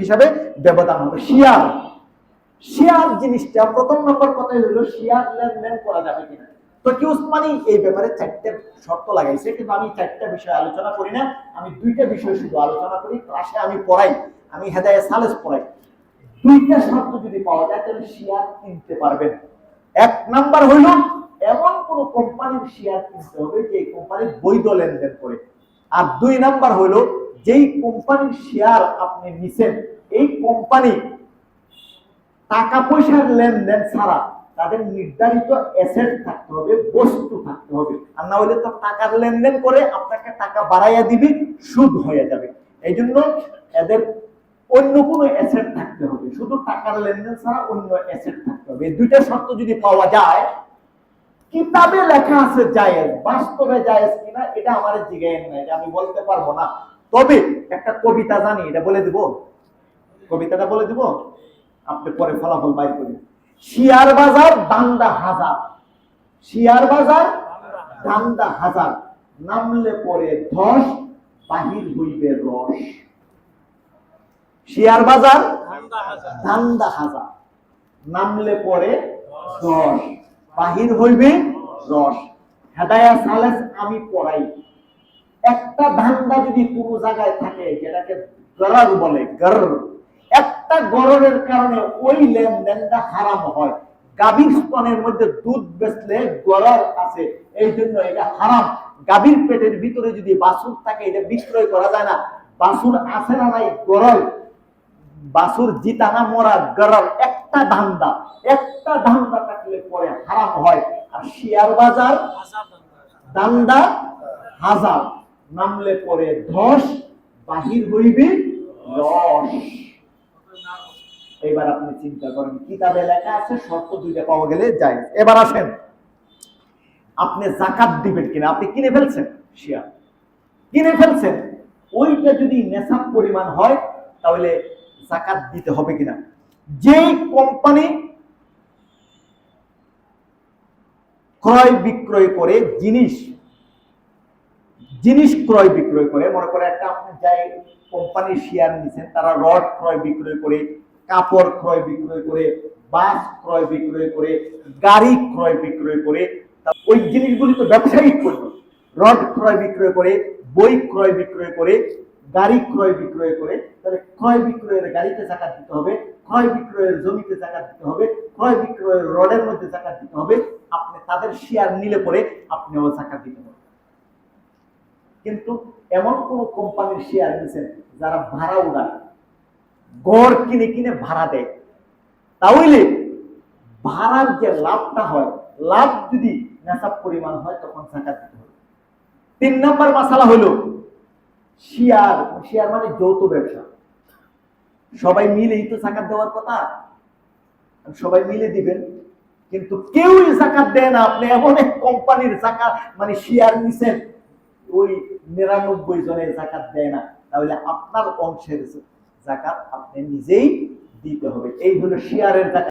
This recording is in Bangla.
হিসাবে ব্যবধান হবে। শেয়ার শেয়ার জিনিসটা প্রথম নম্বর কথাই হলো শেয়ার লেনদেন করা যাবে কিনা। তো কি উসমানী এই ব্যাপারে 4টে শর্ত লাগাইছে, কিন্তু আমি 4টা বিষয় আলোচনা করি না, আমি 2টা বিষয় শুধু আলোচনা করি। ক্লাসে আমি পড়াই, আমি হেদায়ে সালেস পড়াই। 2টা শর্ত যদি পাওয়া যায় তাহলে শেয়ার কিনতে পারবেন। 1 নাম্বার হইল এমন কোন কোম্পানির শেয়ার কিনতে হবে যে কোম্পানি বৈধ লেনদেন করে। আর 2 নাম্বার হইল যেই কোম্পানির শেয়ার আপনি নিছেন এই কোম্পানি টাকা পয়সার লেনদেন ছাড়া তাদের নির্ধারিত অ্যাসেট থাকতে হবে, বস্তু থাকতে হবে। আর না হলে তো টাকার লেনদেন করে আপনাকে টাকা বাড়াইয়া দিবে, সুদ হয়ে যাবে। এই জন্য এদের অন্য কোনো অ্যাসেট থাকতে হবে, শুধু টাকার লেনদেন ছাড়া অন্য অ্যাসেট থাকতে হবে। এই 2টা শর্ত যদি পাওয়া যায়, কিতাবে লেখা আছে জায়েজ, বাস্তবে জায়েজ কিনা এটা আমার জিজ্ঞাসা নাই, এটা আমি বলতে পারবো না। তবে একটা কবিতা জানি, এটা বলে দিব, কবিতাটা বলে দিব, আপনি পরে ফলাফল বাইর করেন। শেয়ার বাজার দান্দা হাজার, শেয়ার বাজার দান্দা হাজার, নামলে পরে ধস, বাহির হইবে রস। শেয়ার বাজার দান্দা হাজার, নামলে পরে ধস, বাহির হইবে রস। হেদায়া সালেস আমি পড়াই। একটা ধান্দা যদি কোনো জায়গায় থাকে যেটাকে গরর বলে, গরর, একটা গররের কারণে ওই লেনদেনটা হারাম হয়। গাভীর স্তনের মধ্যে দুধ বেচলে গরর আছে, এই জন্য এটা হারাম। গাভীর পেটের ভিতরে যদি বাছুর থাকে এটা বিক্রয় করা যায় না। বাছুর আছে না নাই গরর, বাছুর জিতা না মরা গরর। একটা ধান্দা থাকলে পরে হারাম হয়। আর শেয়ার বাজার দান্দা হাজার, নামলে পরে ধস, বাহির হইবে রস। এবার আপনি চিন্তা করেন, কিতাবে লেখা আছে শর্ত 2টা পাওয়া গেলে যায়। এবার আসেন, আপনি যাকাত দিবেন কিনা। আপনি কিনে ফেলছেন, শেয়ার কিনে ফেলছেন, ওইটা যদি নেশাব পরিমাণ হয় তাহলে যাকাত দিতে হবে কিনা। যে কোম্পানি ক্রয় বিক্রয় করে জিনিস ক্রয় বিক্রয় করে, মনে করে একটা আপনি যাই কোম্পানির শেয়ার নিছেন, তারা রড ক্রয় বিক্রয় করে, কাপড় ক্রয় বিক্রয় করে, বাস ক্রয় বিক্রয় করে, গাড়ি ক্রয় বিক্রয় করে, ওই জিনিসগুলি তো ব্যবসায়িক পণ্য। রড ক্রয় বিক্রয় করে, বই ক্রয় বিক্রয় করে, গাড়ি ক্রয় বিক্রয় করে, তাহলে ক্রয় বিক্রয়ের গাড়িতে যাকাত দিতে হবে, ক্রয় বিক্রয়ের জমিতে যাকাত দিতে হবে, ক্রয় বিক্রয়ের রডের মধ্যে যাকাত দিতে হবে। আপনি তাদের শেয়ার নিলে পরে আপনিও যাকাত দিতে হবে। কিন্তু এমন কোন কোম্পানির শেয়ার নিছেন যারা ভাড়া উড়ায়, গড় কিনে কিনে ভাড়া দেয়, তাহলে ভাড়ার যে লাভটা হয়, লাভ যদি নেশাব পরিমাণ হয় তখন যাকাত দিতে হবে। 3 নাম্বার মাসালা হলো শেয়ার মানে যৌথ ব্যবসা, সবাই মিলেই তো যাকাত দেওয়ার কথা, সবাই মিলে দিবেন, কিন্তু কেউই যাকাত দেয় না। আপনি এমন এক কোম্পানির যাকাত মানে শেয়ার নিছেন, ওই 99 জনের যাকাত দেয় না, তাহলে আপনার অংশের যাকাত আপনি নিজেই দিতে হবে। এই হলো শেয়ারের যাকাত।